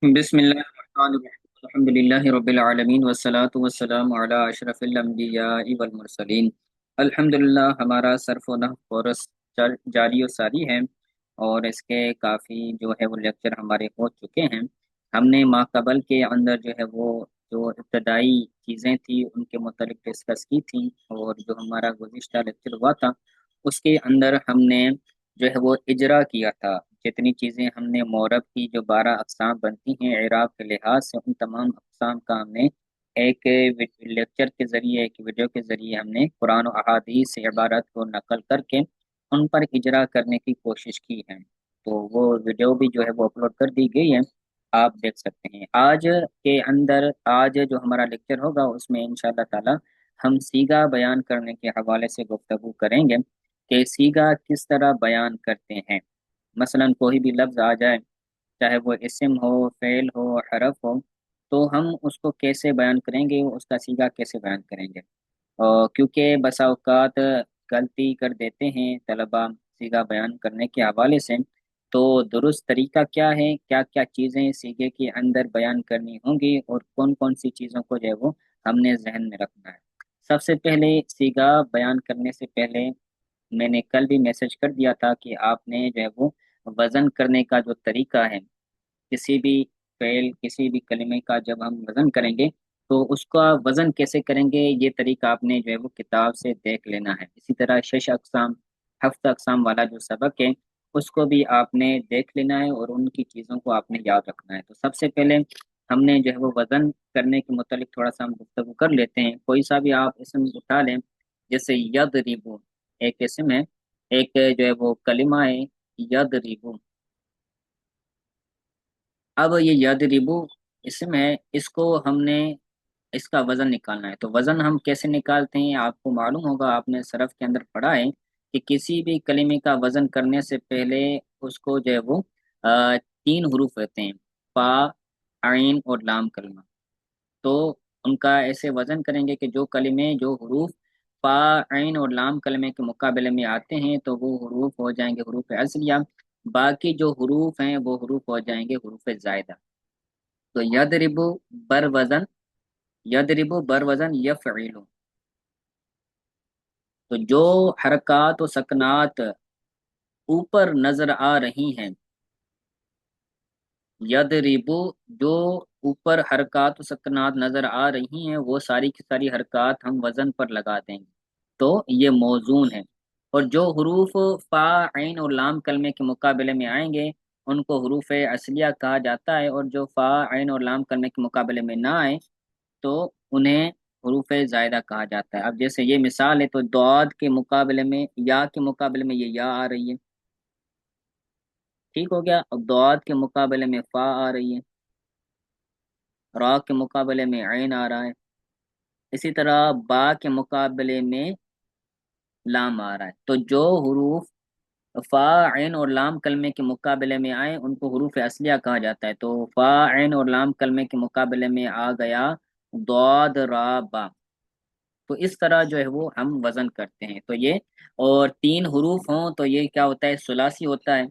बिस्मिल्लाहिर्रहमानिर्रहीम अल्हम्दुलिल्लाहि रब्बिल आलमीन वस्सलातु वस्सलामु अला अशरफिल अंबियाइ वल मुरसलीन। अल्हम्दुलिल्लाह हमारा सर्फ व नहव कोर्स जारी और सारी है, और इसके काफ़ी जो है वो लेक्चर हमारे हो चुके हैं। हमने माक़बल के अंदर जो है वो जो इब्तदाई चीज़ें थी उनके मुतालिक डिस्कस की थी, और जो हमारा गुज़िश्ता लेक्चर हुआ था उसके अंदर हमने जो है वो इजरा किया था। जितनी चीज़ें हमने मोरब की जो 12 अक़साम बनती हैं इराब के लिहाज से, उन तमाम अक़साम का हमने एक लेक्चर के ज़रिए, एक वीडियो के ज़रिए हमने कुरान और अहादीस से इबारत को नकल करके उन पर इजरा करने की कोशिश की है। तो वो वीडियो भी जो है वो अपलोड कर दी गई है, आप देख सकते हैं। आज के अंदर आज जो हमारा लेक्चर होगा उसमें इंशाअल्लाह ताला हम सीगा बयान करने के हवाले से गुफ्तगू करेंगे कि सीगा किस तरह बयान करते हैं। मसलन कोई भी लफ्ज़ आ जाए, चाहे वो इसम हो, फ़ेल हो, हरफ हो, तो हम उसको कैसे बयान करेंगे, उसका सीगा कैसे बयान करेंगे। और क्योंकि बसा औक़ात गलती कर देते हैं तलबा सीगा बयान करने के हवाले से, तो दुरुस्त तरीका क्या है, क्या क्या चीज़ें सीगे के अंदर बयान करनी होंगी और कौन कौन सी चीज़ों को जो है वो हमने जहन में रखना है। सबसे पहले सीगा बयान करने से पहले मैंने कल भी मैसेज कर दिया था कि आपने जो है वो वज़न करने का जो तरीका है, किसी भी फ़ेल किसी भी कलिमे का जब हम वज़न करेंगे तो उसका वज़न कैसे करेंगे, ये तरीका आपने जो है वो किताब से देख लेना है। इसी तरह शश अक़साम, हफ्त अक़साम वाला जो सबक है उसको भी आपने देख लेना है और उनकी चीज़ों को आपने याद रखना है। तो सबसे पहले हमने जो है वो वज़न करने के मुतालिक थोड़ा-सा हम गुफ्तगू कर लेते हैं। कोई सा भी आप इसम उठा लें, जैसे यदरिबु एक इसम है, एक जो है वो कलिमा है यदरिबु। अब ये यदरिबु इसम है, इसको हमने इसका वज़न निकालना है। तो वज़न हम कैसे निकालते हैं, आपको मालूम होगा, आपने सरफ़ के अंदर पढ़ा है कि किसी भी कलीमे का वज़न करने से पहले उसको जो है वो 3 हुरूफ रहते हैं, फ़ा, आइन और लाम कलमा। तो उनका ऐसे वज़न करेंगे कि जो कलिमे जो हुरूफ फ़ा, आइन और लाम कलमे के मुकाबले में आते हैं तो वो हुरूफ हो जाएँगे हुरूफ असलिया, बाकी जो हुरूफ हैं वो हुरूफ हो जाएँगे हुरूफ ज़ायदा। तो यदरिबु बर वज़न यफ़इलु। तो जो हरकत व सकनात ऊपर नज़र आ रही हैं, यदरिबु जो ऊपर हरकत व सकनात नज़र आ रही हैं वो सारी की सारी हरकत हम वज़न पर लगा देंगे, तो ये मौज़ून है। और जो हुरूफ फ़ा, ऐन और लाम कलमे के मुकाबले में आएँगे उनको हुरूफ असलिया कहा जाता है, और जो फ़ा, ऐन और लाम कलमे के मुकाबले में ना आए तो उन्हें हरूफ ज़ायदा कहा जाता है। अब जैसे ये मिसाल है, तो दौद के मुकाबले में या के मुकाबले में ये या आ रही है, ठीक हो गया। अब दौद के मुकाबले में फ़ा आ रही है, रा के मुकाबले में ऐन आ रहा है, इसी तरह बा के मुकाबले में लाम आ रहा है। तो जो हुरूफ फ़ा, ऐन और लाम कलमे के मुकाबले में आए उनको हुरूफ असलिया कहा जाता है। तो फ़ा, ऐन और लाम कलमे के मुकाबले में आ गया दौद, रा, बा। तो इस तरह जो है वो हम वज़न करते हैं। तो ये और 3 हुरूफ हों तो ये क्या होता है, सुलासी होता है,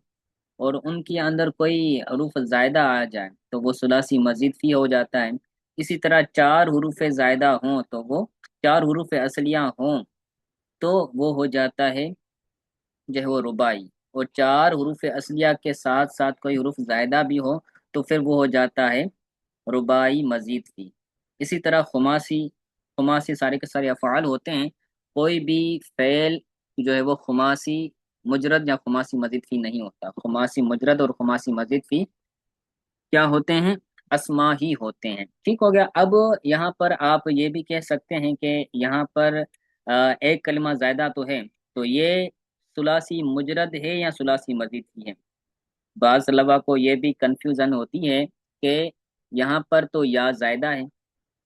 और उनके अंदर कोई हरूफ ज़ायदा आ जाए तो वो सुलासी मज़ीद फ़ी हो जाता है। इसी तरह 4 हुरूफ ज़ायदा हों तो वो 4 हुरूफ असलिया हों तो वो हो जाता है जो है वो रुबाई, और 4 हुरूफ असलिया के साथ-साथ कोई हुरूफ ज़ायदा भी हो तो फिर वो हो जाता है रुबाई मज़ीद फ़ी। इसी तरह खुमासी, खुमासी सारे के सारे अफ़आल होते हैं, कोई भी फ़ेल जो है वो खुमासी मुजरद या खुमासी मज़ीद फ़ी नहीं होता। खुमासी मुजरद और खुमासी मज़ीद फ़ी क्या होते हैं, अस्मा ही होते हैं। ठीक हो गया। अब यहाँ पर आप ये भी कह सकते हैं कि यहाँ पर एक कलमा ज़्यादा तो है, तो ये सुलासी मुजरद है या सुलासी मज़ीद फ़ी है। बाज़ तलबा को ये भी कन्फ्यूज़न होती है कि यहाँ पर तो या ज़ायदा है,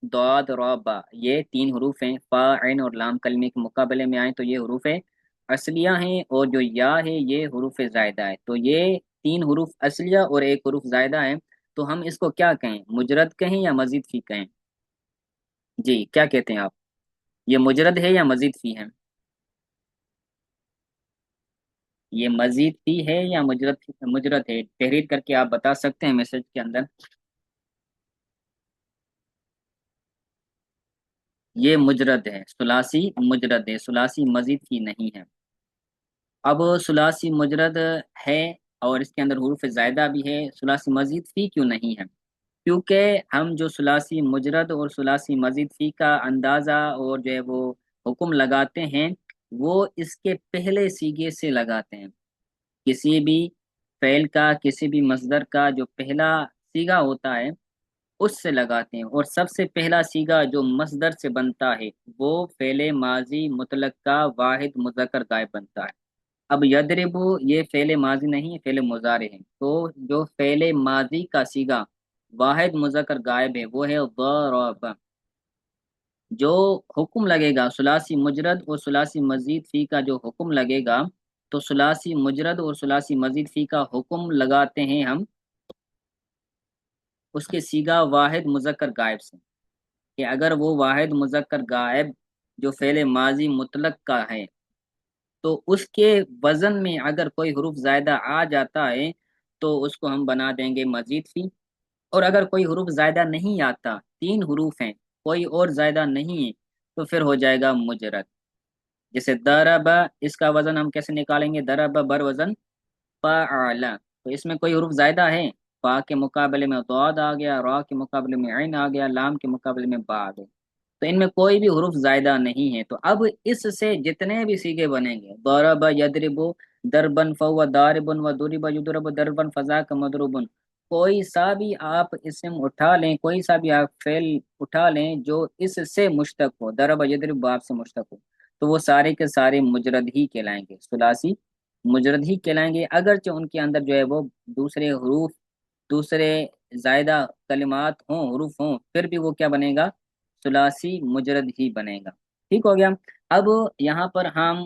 दौद, रौ, बा ये 3 हरूफ हैं, फ़ा, ऐन और लाम कलमे के मुकाबले में आए तो ये हरूफ असलिया हैं, और जो या है ये हरूफ ज़ायदा है। तो ये 3 हरूफ असलिया और एक हरूफ ज़ायदा है, तो हम इसको क्या कहें, मुजरद कहें या मज़ीद फ़ी कहें? जी, क्या कहते हैं आप? ये मुजरद है या मज़ीद फ़ी है? ये मज़ीद फ़ी है या मुजरद है? तहरीर करके आप बता सकते हैं मैसेज के अंदर। یہ مجرد ہے، ثلاثی مجرد ہے، ثلاثی مزید کی نہیں ہے۔ اب ثلاثی مجرد ہے اور اس کے اندر حروف زائدہ بھی ہے، ثلاثی مزید فی کیوں نہیں ہے؟ کیونکہ ہم جو ثلاثی مجرد اور ثلاثی مزید فی کا اندازہ اور جو ہے وہ حکم لگاتے ہیں، وہ اس کے پہلے سیگے سے لگاتے ہیں۔ کسی بھی فعل کا، کسی بھی مصدر کا جو پہلا سیگا ہوتا ہے اس سے لگاتے ہیں، اور سب سے پہلا سیگا جو مصدر سے بنتا ہے وہ فعل ماضی مطلق کا واحد مذکر غائب بنتا ہے۔ اب یضربو یہ فعل ماضی نہیں، فعل مضارع ہے، تو جو فعل ماضی کا سیگا واحد مذکر غائب ہے وہ ہے ضرب۔ جو حکم لگے گا ثلاثی مجرد اور ثلاثی مزید فی کا جو حکم لگے گا، تو ثلاثی مجرد اور ثلاثی مزید فی کا حکم لگاتے ہیں ہم اس کے سیگا واحد مذکر غائب سے، کہ اگر وہ واحد مذکر غائب جو فعل ماضی مطلق کا ہے تو اس کے وزن میں اگر کوئی حروف زائدہ آ جاتا ہے تو اس کو ہم بنا دیں گے مزید فی، اور اگر کوئی حروف زائدہ نہیں آتا، تین حروف ہیں کوئی اور زائدہ نہیں ہے، تو پھر ہو جائے گا مجرد۔ جیسے درب، اس کا وزن ہم کیسے نکالیں گے؟ درب بر وزن فعل، تو اس میں کوئی حروف زائدہ ہے؟ فا کے مقابلے میں ضاد آ گیا، را کے مقابلے میں عین آ گیا، لام کے مقابلے میں با آ گیا، تو ان میں کوئی بھی حروف زائدہ نہیں ہے۔ تو اب اس سے جتنے بھی سیگے بنیں گے، ضرب یضرب دربن فهو ضارب وضرب یضرب دربن فذاک مضروب، کوئی سا بھی آپ اسم اٹھا لیں، کوئی سا بھی آپ فعل اٹھا لیں جو اس سے مشتق ہو، ضرب یضرب باب سے مشتق ہو، تو وہ سارے کے سارے مجرد ہی کہلائیں گے، ثلاثی مجرد ہی کہلائیں گے، اگرچہ ان کے اندر جو ہے وہ دوسرے حروف، دوسرے زائدہ کلمات ہوں، حروف ہوں، پھر بھی وہ کیا بنے گا؟ ثلاثی مجرد ہی بنے گا۔ ٹھیک ہو گیا؟ اب یہاں پر ہم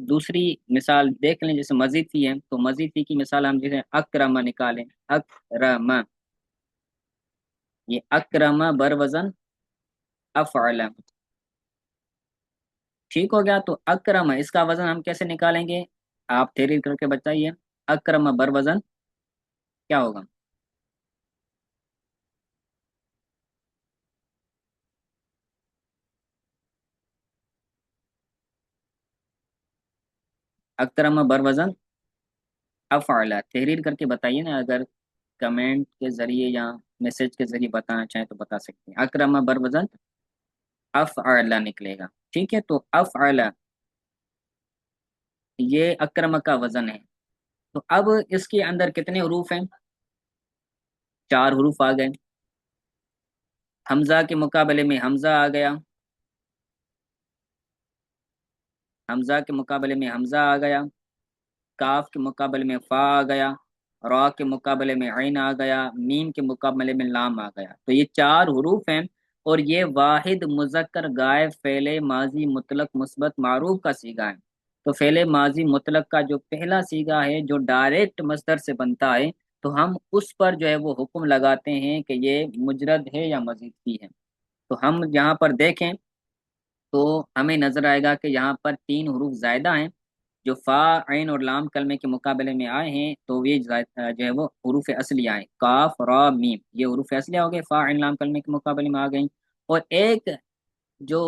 دوسری مثال دیکھ لیں، جیسے مزید فی ہے، تو مزید فی کی مثال ہم جیسے اکرم نکالیں، اکرم، یہ اکرم بر وزن افعل، ٹھیک ہو گیا؟ تو اکرم اس کا وزن ہم کیسے نکالیں گے؟ آپ تحریر کر کے بتائیے، اکرم بر وزن کیا ہوگا؟ اکرم بر وزن افعل، تحریر کر کے بتائیے نا، اگر کمنٹ کے ذریعے یا میسج کے ذریعے بتانا چاہیں تو بتا سکتے ہیں۔ اکرم بر وزن افعل نکلے گا، ٹھیک ہے؟ تو افعل یہ اکرم کا وزن ہے، تو اب اس کے اندر کتنے حروف ہیں؟ چار حروف آ گئے، حمزہ کے مقابلے میں حمزہ آ گیا، حمزہ کے مقابلے میں حمزہ آ گیا، کاف کے مقابلے میں فا آ گیا، را کے مقابلے میں عین آ گیا، میم کے مقابلے میں لام آ گیا، تو یہ چار حروف ہیں، اور یہ واحد مذکر غائب فعل ماضی مطلق مثبت معروف کا صیغہ ہے۔ تو فعل ماضی مطلق کا جو پہلا صیغہ ہے جو ڈائریکٹ مصدر سے بنتا ہے، تو ہم اس پر جو ہے وہ حکم لگاتے ہیں کہ یہ مجرد ہے یا مزید کی ہے۔ تو ہم یہاں پر دیکھیں تو ہمیں نظر آئے گا کہ یہاں پر تین حروف زائدہ ہیں جو فا، عین اور لام کلمے کے مقابلے میں آئے ہیں، تو یہ جو ہے وہ حروف اصلی آئے، کاف را میم، یہ حروف اصلیہ ہو گئے، فا عین لام کلمے کے مقابلے میں آ گئیں، اور ایک جو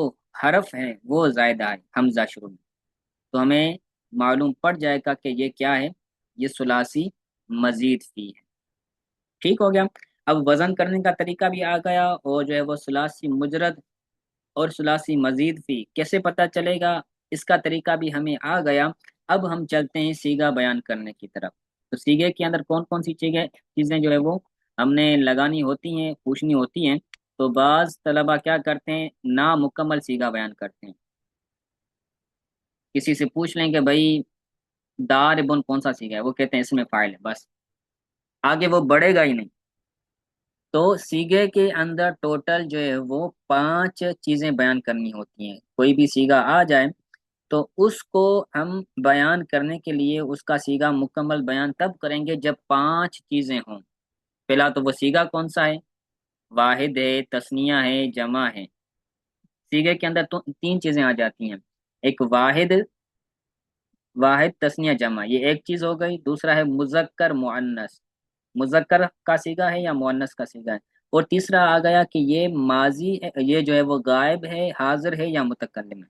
حرف ہے وہ زائدہ ہے، حمزہ شروع میں، تو ہمیں معلوم پڑ جائے گا کہ یہ کیا ہے؟ یہ ثلاثی مزید فی ہے۔ ٹھیک ہو گیا؟ اب وزن کرنے کا طریقہ بھی آ گیا، اور جو ہے وہ ثلاثی مجرد اور ثلاثی مزید فی کیسے پتہ چلے گا، اس کا طریقہ بھی ہمیں آ گیا۔ اب ہم چلتے ہیں سیگا بیان کرنے کی طرف۔ تو سیگے کے اندر کون کون سی چیزیں جو ہے وہ ہم نے لگانی ہوتی ہیں، پوچھنی ہوتی ہیں، تو بعض طلبہ کیا کرتے ہیں، نامکمل سیگا بیان کرتے ہیں۔ کسی سے پوچھ لیں کہ بھائی دار بن کون سا سیگا ہے، وہ کہتے ہیں اس میں فاعل ہے، بس آگے وہ بڑھے گا ہی نہیں۔ تو سیگے کے اندر ٹوٹل جو ہے وہ پانچ چیزیں بیان کرنی ہوتی ہیں، کوئی بھی سیگا آ جائے تو اس کو ہم بیان کرنے کے لیے اس کا سیگا مکمل بیان تب کریں گے جب پانچ چیزیں ہوں۔ پہلا تو وہ سیگا کون سا ہے؟ واحد ہے، تثنیہ ہے، جمع ہے۔ سیگے کے اندر تو تین چیزیں آ جاتی ہیں، ایک واحد، واحد تثنیہ جمع، یہ ایک چیز ہو گئی۔ دوسرا ہے مذکر مؤنث، مذکر کا سیگا ہے یا مؤنث کا سیگا ہے؟ اور تیسرا آ گیا کہ یہ ماضی، یہ جو ہے وہ غائب ہے، حاضر ہے یا متکلم ہے۔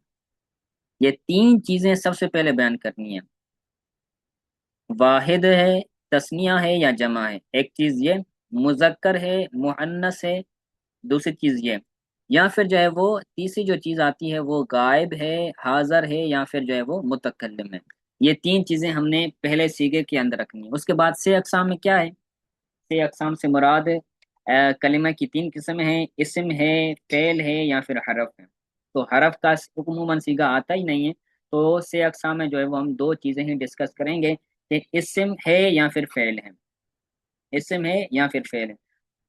یہ تین چیزیں سب سے پہلے بیان کرنی ہے، واحد ہے، تثنیہ ہے یا جمع ہے۔ ایک چیز یہ مذکر ہے، مؤنث ہے، دوسری چیز یہ، یا پھر جو ہے وہ تیسری جو چیز آتی ہے وہ غائب ہے، حاضر ہے، یا پھر جو ہے وہ متکلم ہے۔ یہ تین چیزیں ہم نے پہلے سیغے کے اندر رکھنی ہے۔ اس کے بعد سے اقسام میں کیا ہے؟ سے اقسام سے مراد کلمہ کی تین قسم ہیں، اسم ہے، فعل ہے، یا پھر حرف ہے۔ تو حرف کا عموماً سیگا آتا ہی نہیں ہے، تو سے اقسام میں جو ہے وہ ہم دو چیزیں ہی ڈسکس کریں گے کہ اسم ہے یا پھر فعل ہے، اسم ہے یا پھر فعل ہے۔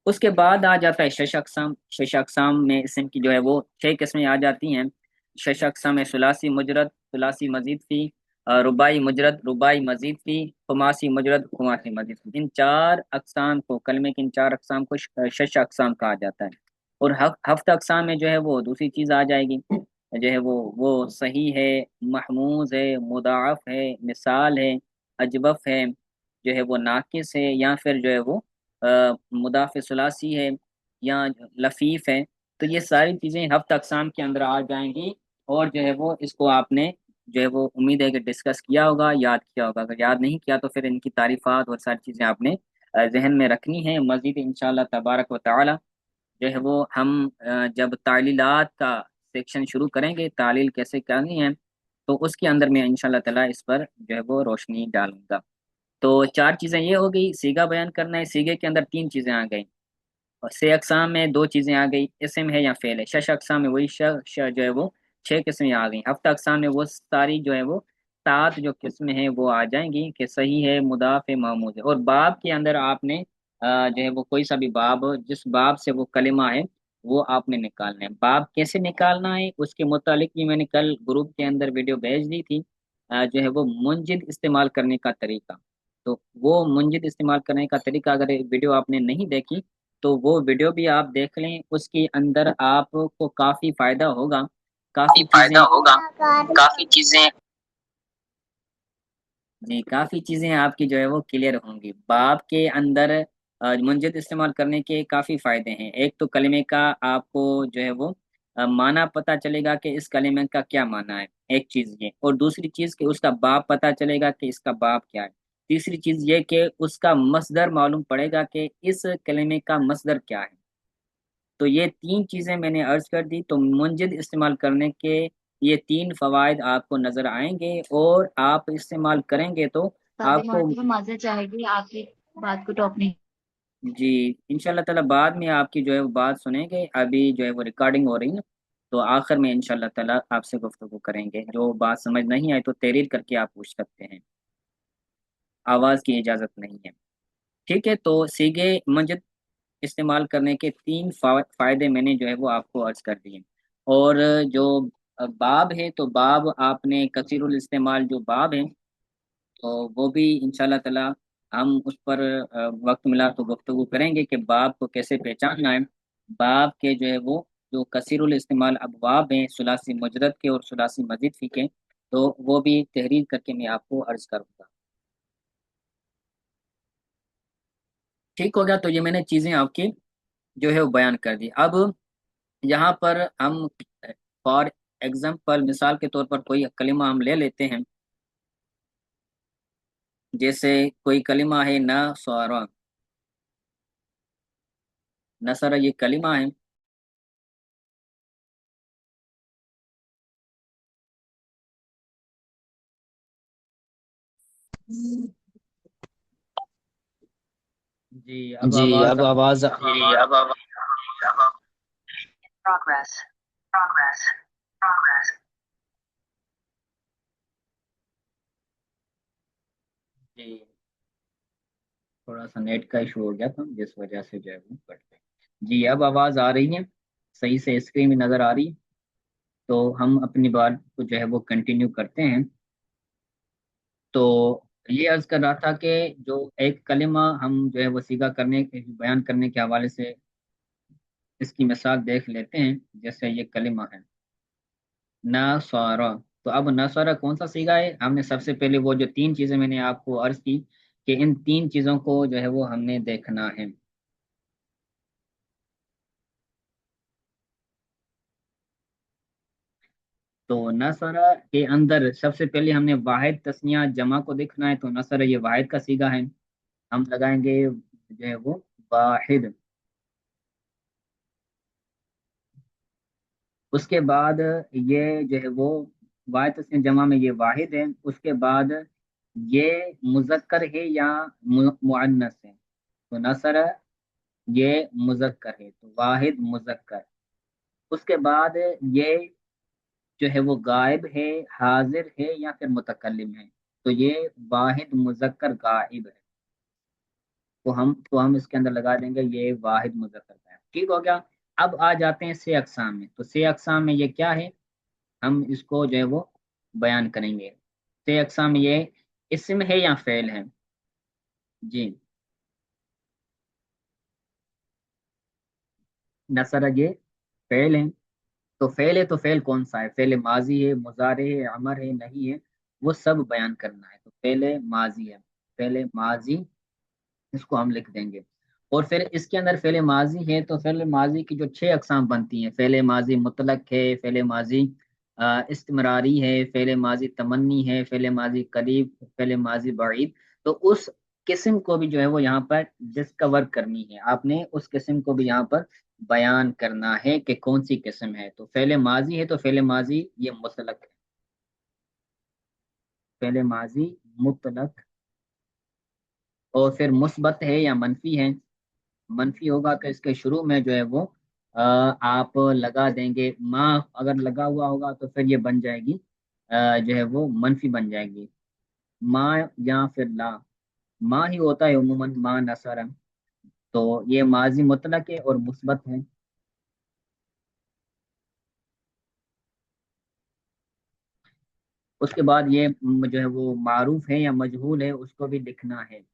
اس کے بعد آ جاتا ہے شش اقسام۔ شش اقسام میں اسم کی جو ہے وہ چھ قسمیں آ جاتی ہیں۔ شش اقسام میں ثلاثی مجرد، ثلاثی مزید فی، رباعی مجرد، رباعی مزید فی، خماسی مجرد، خماسی مزید فی۔ ان چار اقسام کو، کلمے کے ان چار اقسام کو شش اقسام کہا جاتا ہے۔ اور ہفت اقسام میں جو ہے وہ دوسری چیز آ جائے گی، جو ہے وہ صحیح ہے، محموز ہے، مضاعف ہے، مثال ہے، اجوف ہے، جو ہے وہ ناقص ہے، یا پھر جو ہے وہ مضاف ثلاثی ہے، یا لفیف ہے۔ تو یہ ساری چیزیں ہفت اقسام کے اندر آ جائیں گی، اور جو ہے وہ اس کو آپ نے جو ہے وہ امید ہے کہ ڈسکس کیا ہوگا، یاد کیا ہوگا۔ اگر یاد نہیں کیا تو پھر ان کی تعریفات اور ساری چیزیں آپ نے ذہن میں رکھنی ہے۔ مزید انشاءاللہ تبارک و تعالی جو ہے وہ ہم جب تعلیلات کا سیکشن شروع کریں گے، تعلیل کیسے کرنی ہے، تو اس کے اندر میں انشاءاللہ تعالی اس پر جو ہے وہ روشنی ڈالوں گا۔ تو چار چیزیں یہ ہو گئی، سیگا بیان کرنا ہے، سیگے کے اندر تین چیزیں آ گئی، اور سے اقسام میں دو چیزیں آ گئی، اسم ہے یا فعل ہے۔ شش اقسام میں وہی جو ہے وہ چھ قسمیں آ گئیں۔ ہفتہ اقسام میں وہ ساری جو ہے وہ سات جو قسمیں ہیں وہ آ جائیں گی کہ صحیح ہے، مضاف ہے، محمود ہے۔ اور باب کے اندر آپ نے جو ہے وہ کوئی سا بھی باب، جس باب سے وہ کلمہ ہے وہ آپ نے نکالنا ہے۔ باب کیسے نکالنا ہے اس کے متعلق بھی میں نے کل گروپ کے اندر ویڈیو بھیج دی تھی، جو ہے وہ منجد استعمال کرنے کا طریقہ۔ تو وہ منجد استعمال کرنے کا طریقہ اگر ویڈیو آپ نے نہیں دیکھی تو وہ ویڈیو بھی آپ دیکھ لیں، اس کے اندر آپ کو کافی فائدہ ہوگا، کافی چیزیں، کافی چیزیں، جی کافی چیزیں آپ کی جو ہے وہ کلیئر ہوں گی۔ باب کے اندر منجد استعمال کرنے کے کافی فائدے ہیں۔ ایک تو کلمے کا آپ کو جو ہے وہ معنی پتہ چلے گا کہ اس کلمے کا کیا معنی ہے، ایک چیز یہ، اور دوسری چیز کہ اس کا باب پتہ چلے گا کہ اس کا باب کیا ہے۔ تیسری چیز یہ کہ اس کا مصدر معلوم پڑے گا کہ اس کلمے کا مصدر کیا ہے۔ تو یہ تین چیزیں میں نے عرض کر دی، تو منجد استعمال کرنے کے یہ تین فوائد آپ کو نظر آئیں گے، اور آپ استعمال کریں گے تو آپ کو، معذرت چاہے گی آپ کی بات کو ٹاپ نہیں۔ جی انشاءاللہ تعالی بعد میں آپ کی جو ہے وہ بات سنیں گے، ابھی جو ہے وہ ریکارڈنگ ہو رہی ہے، تو آخر میں انشاءاللہ تعالی آپ سے گفتگو کریں گے۔ جو بات سمجھ نہیں آئے تو تحریر کر کے آپ پوچھ سکتے ہیں، آواز کی اجازت نہیں ہے، ٹھیک ہے؟ تو سیگے منجد استعمال کرنے کے تین فائدے میں نے جو ہے وہ آپ کو عرض کر دیے۔ اور جو باب ہے، تو باب آپ نے کثیر الاستعمال جو باب ہے، تو وہ بھی انشاءاللہ تعالی ہم اس پر وقت ملا تو گفتگو کریں گے کہ باب کو کیسے پہچاننا ہے۔ باب کے جو ہے وہ جو کثیر الاستعمال ابواب ہیں، ثلاثی مجرد کے اور ثلاثی مزید فی کے، تو وہ بھی تحریر کر کے میں آپ کو عرض کروں گا، ٹھیک ہو گیا؟ تو یہ میں نے چیزیں آپ کی جو ہے وہ بیان کر دی۔ اب یہاں پر ہم فار ایگزامپل، مثال کے طور پر کوئی کلمہ ہم لے لیتے ہیں، جیسے کوئی کلمہ ہے نصارہ، نصارہ یہ کلمہ ہے، جی اب جی آواز، اب آواز جی اب Progress. Progress. Progress. جی تھوڑا سا نیٹ کا ایشو ہو گیا تھا جس وجہ سے جو ہے وہ کٹ گئی۔ جی اب آواز آ رہی ہے صحیح سے، اسکرین میں نظر آ رہی ہے؟ تو ہم اپنی بات کو جو ہے وہ کنٹینیو کرتے ہیں۔ تو یہ عرض کر رہا تھا کہ جو ایک کلمہ ہم جو ہے وہ سیدھا کرنے بیان کرنے کے حوالے سے اس کی مثال دیکھ لیتے ہیں، جیسے یہ کلمہ ہے نصارہ۔ تو اب نصارہ کون سا صیغہ ہے؟ ہم نے سب سے پہلے وہ جو تین چیزیں میں نے آپ کو عرض کی کہ ان تین چیزوں کو جو ہے وہ ہم نے دیکھنا ہے۔ تو नसरा के अंदर सबसे पहले हमने वाहिद तस्निया जमा को देखना है, तो नसरा ये वाहिद का सीगा है, हम लगाएंगे जो है वो वाहिद। उसके बाद ये जो है वो वाहिद तस्नीया जमा में ये वाहिद है। उसके बाद ये मुजक्कर है या मुअन्नस है, तो नसर ये मुजक्कर है, तो वाहिद मुजक्कर। उसके बाद ये जो है वो गायब है, हाजिर है या फिर मुतकल्लिम है, तो ये वाहिद मुजक्कर गायब है। तो हम इसके अंदर लगा देंगे ये वाहिद मुजक्कर गायब। ठीक हो गया। अब आ जाते हैं से अकसाम में, तो से अकसाम में ये क्या है, हम इसको जो है वो बयान करेंगे। से अकसाम ये इसम है या फेल है? जी, नसर ये फेल है। तो फेल है, तो फेल कौन सा है? फेल माजी है, मुजारे है, अमर है, नहीं है, वो सब बयान करना है। तो फेल माजी है, फेल माजी इसको हम लिख देंगे। और फिर इसके अंदर फेले माजी है, तो फेले माजी की जो छह अकसाम बनती हैं, फेले माजी मुतलक है, फेले माजी इस्तिमरारी है, फेले माजी तमन्नी है, फेले माजी करीब, फेले माजी बईद। तो उस किस्म को भी जो है वो यहाँ पर डिस्कवर करनी है, आपने उस किस्म को भी यहाँ पर बयान करना है कि कौन सी किस्म है। तो फेले माजी है, तो फेले माजी ये मुतलक है, फेले माजी मुतलक। और फिर मुस्बत है या मनफी है? मनफी होगा तो इसके शुरू में जो है वो आप लगा देंगे माँ, अगर लगा हुआ होगा तो फिर ये बन जाएगी जो है वो मनफी बन जाएगी, माँ या फिर ला। माँ ही होता है उमूमन, माँ नसर। तो ये माजी मुतलक है और मुस्बत है। उसके बाद ये जो है वो मारूफ है या मजहूल है, उसको भी लिखना है।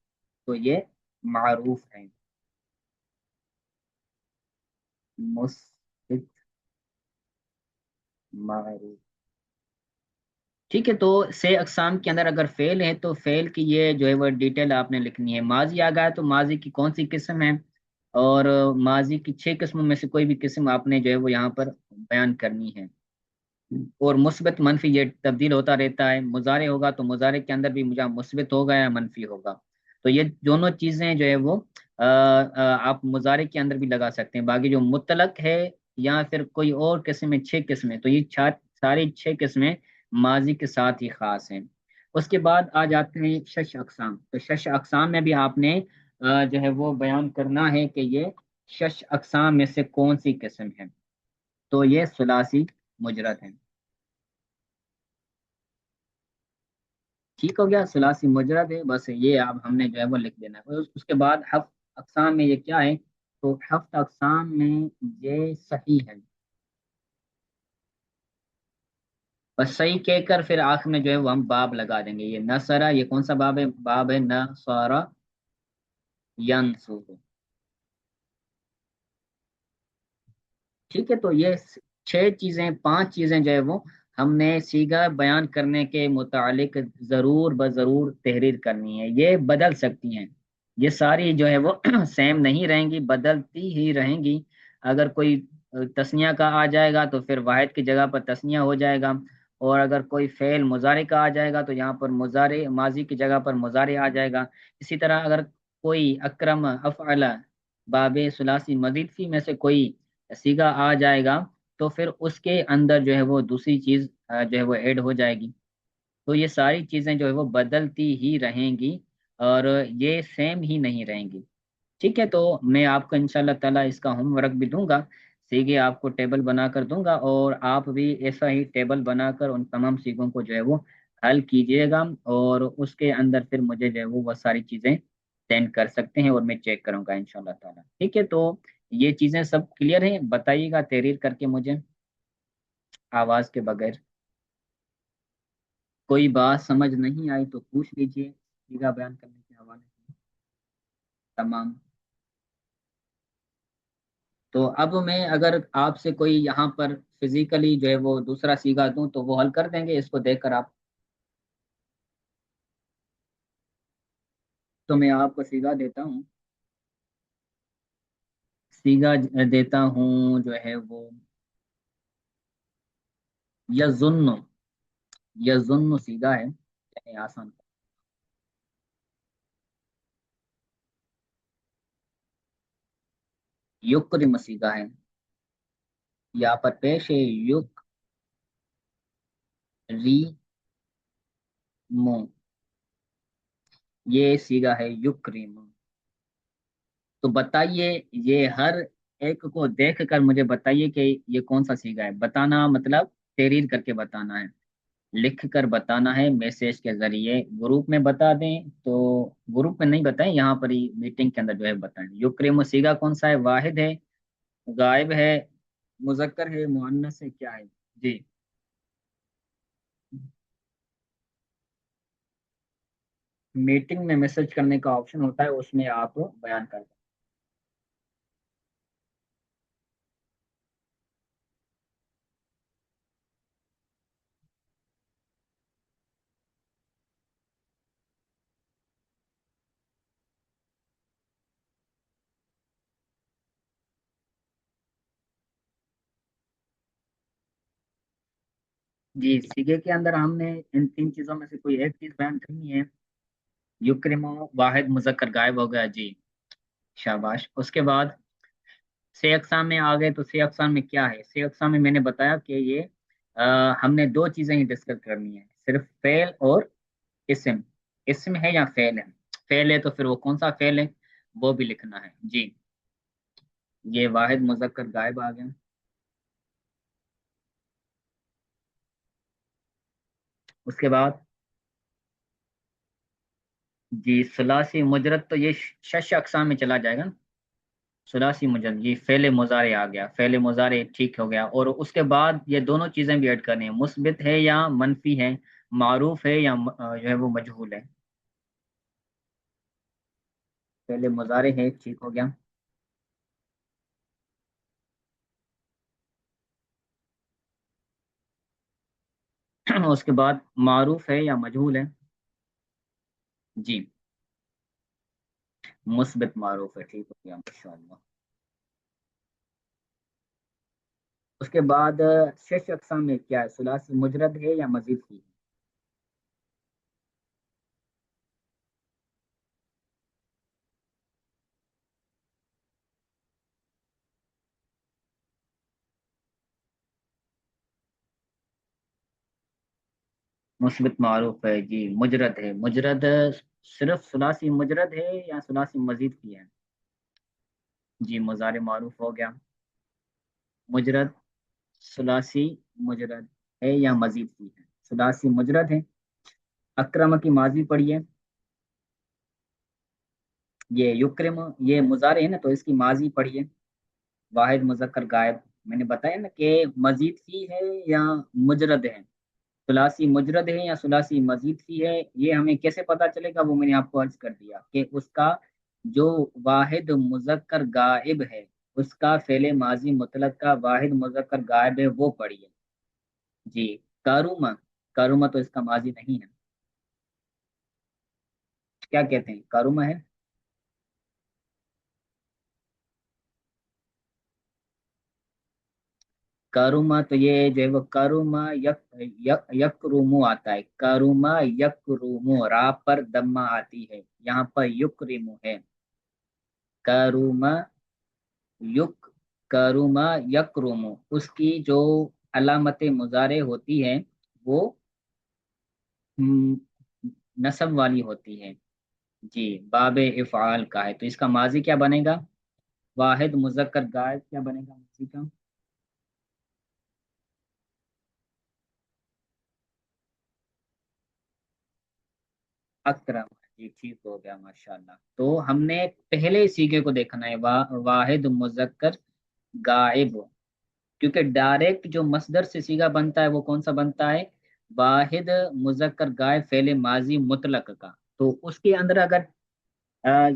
तो ये मारूफ है, मुस्बित, मारूफ। ठीक है। तो से अकसाम के अंदर अगर फेल है, तो फेल की ये जो है वो डिटेल आपने लिखनी है। माजी आ गया तो माजी की कौन सी किस्म है, और माजी की छह किस्मों में से कोई भी किस्म आपने जो है वो यहाँ पर बयान करनी है। और मुस्बत मनफी ये तब्दील होता रहता है। मुजारे होगा तो मुजारे के अंदर भी मुझे मुस्बत होगा या मनफी होगा। तो ये दोनों चीजें जो है वो आप मुजारे के अंदर भी लगा सकते हैं। बाकी जो मुतलक है या फिर कोई और किस्म है, छह किस्में, तो ये सारी छह किस्में माजी के साथ ही खास हैं। उसके बाद आ जाते हैं शश अकसाम। तो शश अकसाम में भी आपने जो है वो बयान करना है कि ये शश अकसाम में से कौन सी किस्म है। तो ये सुलासी मुजरद है। ठीक हो गया, सलासी मुजरद है, बस ये अब हमने जो है वो लिख देना है। उसके बाद हफ्त अकसाम में ये क्या है, तो हफ्त अकसाम में ये सही है। बस सही कहकर फिर आखिर में जो है वो हम बाब लगा देंगे। ये नसरा, ये कौन सा बाब है? बाब है नसरा यंसुर। ठीक है। तो ये छह चीजें, पांच चीजें जो है वो हमने सीगा बयान करने के मुतालिक जरूर ब जरूर तहरीर करनी है। ये बदल सकती हैं, ये सारी जो है वो सेम नहीं रहेंगी, बदलती ही रहेंगी। अगर कोई तस्निया का आ जाएगा तो फिर वाहिद की जगह पर तस्निया हो जाएगा। और अगर कोई फेल मुजारे का आ जाएगा तो यहाँ पर मुजारे माजी की जगह पर मुजारे आ जाएगा। इसी तरह अगर कोई अक्रम अफ़अला बाबे सुलासी मजीद फी में से कोई सीगा आ जाएगा, तो फिर उसके अंदर जो है वो दूसरी चीज जो है वो ऐड हो जाएगी। तो ये सारी चीजें जो है वो बदलती ही रहेंगी, और ये सेम ही नहीं रहेंगी। ठीक है। तो मैं आपको इंशाल्लाह ताला इसका होमवर्क भी दूंगा, सीगे आपको टेबल बनाकर दूंगा, और आप भी ऐसा ही टेबल बनाकर उन तमाम सीगों को जो है वो हल कीजिएगा। और उसके अंदर फिर मुझे जो है वो सारी चीजें सेंड कर सकते हैं और मैं चेक करूंगा इंशाल्लाह ताला। ठीक है। तो ये चीजें सब क्लियर हैं, बताइएगा तहरीर करके मुझे, आवाज के बगैर। कोई बात समझ नहीं आई तो पूछ लीजिए, सीगा बयान करने के हवाले से। तमाम। तो अब मैं अगर आपसे कोई यहाँ पर फिजिकली जो है वो दूसरा सीगा दूं, तो वो हल कर देंगे इसको देखकर आप? तो मैं आपको सीगा देता हूँ, सीगा देता हूँ जो है वो यजुन्न, यजुन्न सीधा है, यानी आसान। युक्रिम सीधा है, यहाँ पर पेश है युक री मो, ये सीधा है युक्रिम। तो बताइए, ये हर एक को देख कर मुझे बताइए कि ये कौन सा सीगा है। बताना मतलब तहरीर करके बताना है, लिख कर बताना है, मैसेज के जरिए ग्रुप में बता दें तो। ग्रुप में नहीं बताएं, यहाँ पर ही मीटिंग के अंदर जो है बताएं। युक्रिम सीगा कौन सा है? वाहिद है, गायब है, मुजक्कर है, मुअन्नस है, क्या है? जी। मीटिंग में मैसेज करने का ऑप्शन होता है, उसमें आप बयान कर दें। जी, सीगे के अंदर हमने इन तीन चीजों में से कोई एक चीज बयान करनी है। युक्रिमो वाहिद मुजक्कर गायब हो गया जी, शाबाश। उसके बाद से अक़साम में आ गए, तो से अक़साम में क्या है? से अक़साम में मैंने बताया कि ये हमने दो चीजें ही डिस्कस करनी है, सिर्फ फेल और इसम। इसम है या फेल है? फेल है तो फिर वो कौन सा फेल है, वो भी लिखना है जी। ये वाहिद मुजक्कर गायब आ गया। उसके बाद जी सुलासी मुजरद, तो ये शश अक़साम में चला जाएगा ना। सुलासी मुजरद, ये फेले मुजारे आ गया, फेले मुजारे ठीक हो गया। और उसके बाद ये दोनों चीजें भी ऐड करनी है, मुस्बित है या मनफी है, मारूफ है या जो है वो मजहूल है। फेले मुजारे है, ठीक हो गया। उसके बाद मारूफ है या मजहूल है? जी, मुस्बित मारूफ है, ठीक हो गया, माशाअल्लाह। उसके बाद शश अक़साम में क्या है? सुलासी मुजरद है या मजीद की? मुस्बित मारूफ है जी, मुजरद है। मुजरद सिर्फ सुलासी मुजरद है या सुलासी मजीद की है? जी, मुजारे मारूफ हो गया। मुजरद सुलासी मुजरद है या मजीद की है? सुलासी मुजरद है। अक्रम की माजी पढ़िए। ये युक्रिम, ये मुजारे है ना, तो इसकी माजी पढ़िए। वाहिद मुजक्कर गायब, मैंने बताया ना कि मजीद फी है या मुजरद है। सुलासी मुजरद है या सुलासी मजीद फी है, ये हमें कैसे पता चलेगा? वो मैंने आपको अर्ज कर दिया कि उसका जो वाहिद मुजक्कर गायब है, उसका फेले माजी मुतलक का वाहिद मुजक्कर गायब है, वो पढ़िए जी। कारूमा, कारूमा तो इसका माजी नहीं है। क्या कहते हैं, कारूमा है? कारूमा, तो ये जो है वो कारूमा यकरूमु आता है। कारूमा यकरूमु, रा पर दम्मा आती है, यहाँ पर युक्रिमु है। कारूमा युक कारूमा यकरूमु, उसकी जो अलामत मुजारे होती है वो नसब वाली होती है जी। बाबे इफ़ाल का है, तो इसका माजी क्या बनेगा? वाहिद मुजक्कर गायब, क्या बनेगा माजी का? अकरम। जी, ठीक हो गया, माशाल्लाह। तो हमने पहले सीखे को देखना है, वाहिद मुजक्कर गायब। क्योंकि डायरेक्ट जो मसदर से सीगा बनता है वो कौन सा बनता है? वाहिद मुजक्कर गायब फेले माजी मुतलक का। तो उसके अंदर अगर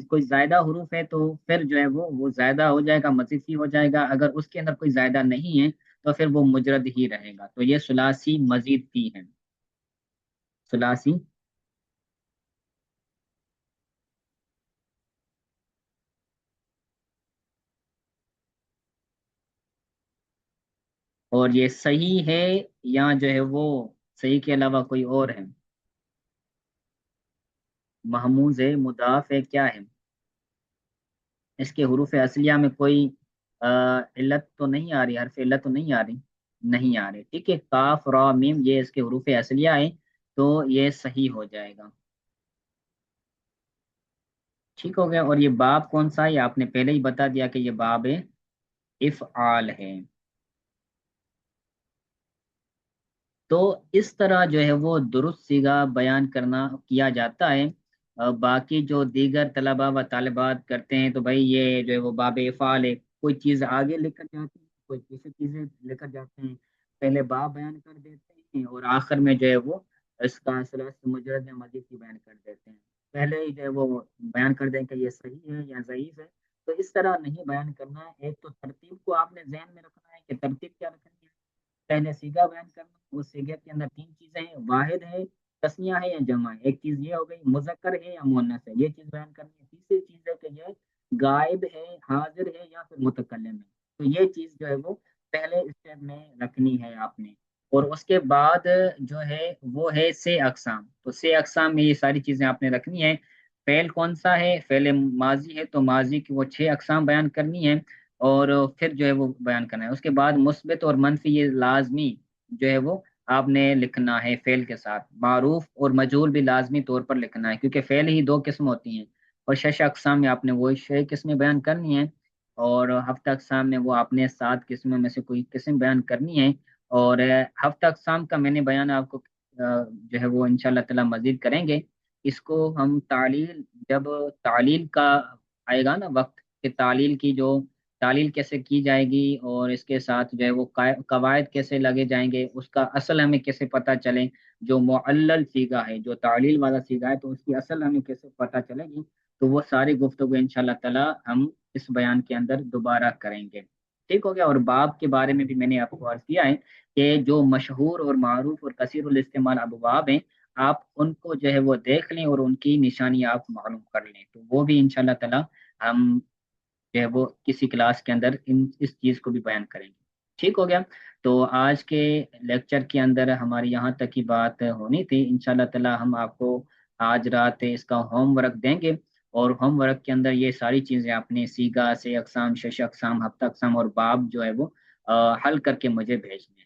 कोई जायदा हरूफ है तो फिर जो है वो जायदा हो जाएगा, मजीद ही हो जाएगा। अगर उसके अंदर कोई जायदा नहीं है तो फिर वो मुजरद ही रहेगा। तो ये सुलासी मजीद की है, सुलासी। اور یہ صحیح ہے یا جو ہے وہ صحیح کے علاوہ کوئی اور ہے؟ محموز ہے، مضاف ہے، کیا ہے؟ اس کے حروف اصلیہ میں کوئی علت تو نہیں آ رہی، حرف علت تو نہیں آ رہی؟ نہیں آ رہی، ٹھیک ہے، کاف را میم یہ اس کے حروف اصلیہ ہیں، تو یہ صحیح ہو جائے گا۔ ٹھیک ہو گیا۔ اور یہ باب کون سا ہے؟ یہ آپ نے پہلے ہی بتا دیا کہ یہ باب افعال ہے۔ تو اس طرح جو ہے وہ درست صیغہ بیان کرنا کیا جاتا ہے۔ باقی جو دیگر طلباء و طالبات کرتے ہیں تو بھائی یہ جو ہے وہ باب افعال ہے، کوئی چیز آگے لے کر جاتے ہیں، کوئی پیچھے چیزیں لے کر جاتے ہیں، پہلے باب بیان کر دیتے ہیں اور آخر میں جو ہے وہ اس کا ثلاث مجرد میں مزید کی بیان کر دیتے ہیں۔ پہلے ہی جو ہے وہ بیان کر دیں کہ یہ صحیح ہے یا ضعیف ہے، تو اس طرح نہیں بیان کرنا ہے۔ ایک تو ترتیب کو آپ نے ذہن میں رکھنا ہے کہ ترتیب کیا رکھنی ہے، پہلے سیگا بیان کرنا، اس سیگے کے اندر تین چیزیں ہیں، واحد ہے، تسنیہ ہے یا جمع ہے، ایک چیز یہ ہو گئی مذکر ہے یا مؤنث ہے، یہ چیز بیان کرنی ہے، تیسری چیز ہے کہ یہ غائب ہے، حاضر ہے یا پھر متکلم ہے، تو یہ چیز جو ہے وہ پہلے اسٹیپ میں رکھنی ہے آپ نے۔ اور اس کے بعد جو ہے وہ ہے سے اقسام، تو سے اقسام میں یہ ساری چیزیں آپ نے رکھنی ہے۔ فعل کون سا ہے؟ فعل ماضی ہے، تو ماضی کی وہ چھ اقسام بیان کرنی ہے، اور پھر جو ہے وہ بیان کرنا ہے۔ اس کے بعد مثبت اور منفی یہ لازمی جو ہے وہ آپ نے لکھنا ہے فعل کے ساتھ۔ معروف اور مجہول بھی لازمی طور پر لکھنا ہے، کیونکہ فعل ہی دو قسم ہوتی ہیں، اور شش اقسام میں آپ نے وہ چھ قسمیں بیان کرنی ہیں، اور ہفتہ اقسام میں وہ آپ نے سات قسموں میں سے کوئی قسم بیان کرنی ہے۔ اور ہفتہ اقسام کا میں نے بیان آپ کو جو ہے وہ انشاءاللہ تعالی مزید کریں گے۔ اس کو ہم تعلیل، جب تعلیل کا آئے گا نا وقت، کہ تعلیل کی جو تعلیل کیسے کی جائے گی اور اس کے ساتھ جو ہے وہ قواعد کیسے لگے جائیں گے، اس کا اصل ہمیں کیسے پتہ چلے، جو معلل سیگا ہے، جو تعلیل والا سیگا ہے، تو اس کی اصل ہمیں کیسے پتہ چلے گی، تو وہ ساری گفتگو انشاءاللہ تعالی ہم اس بیان کے اندر دوبارہ کریں گے۔ ٹھیک ہو گیا۔ اور باب کے بارے میں بھی میں نے آپ کو عرض کیا ہے کہ جو مشہور اور معروف اور کثیر الاستعمال ابواب ہیں، آپ ان کو جو ہے وہ دیکھ لیں اور ان کی نشانی آپ معلوم کر لیں، تو وہ بھی انشاءاللہ تعالی ہم جو ہے وہ کسی کلاس کے اندر اس چیز کو بھی بیان کریں گے۔ ٹھیک ہو گیا۔ تو آج کے لیکچر کے اندر ہماری یہاں تک کی بات ہونی تھی، انشاءاللہ تعالی ہم آپ کو آج رات اس کا ہوم ورک دیں گے، اور ہوم ورک کے اندر یہ ساری چیزیں آپ نے سیگا سے اقسام، شش اقسام، ہفتہ اقسام اور باب جو ہے وہ حل کر کے مجھے بھیجنے ہیں۔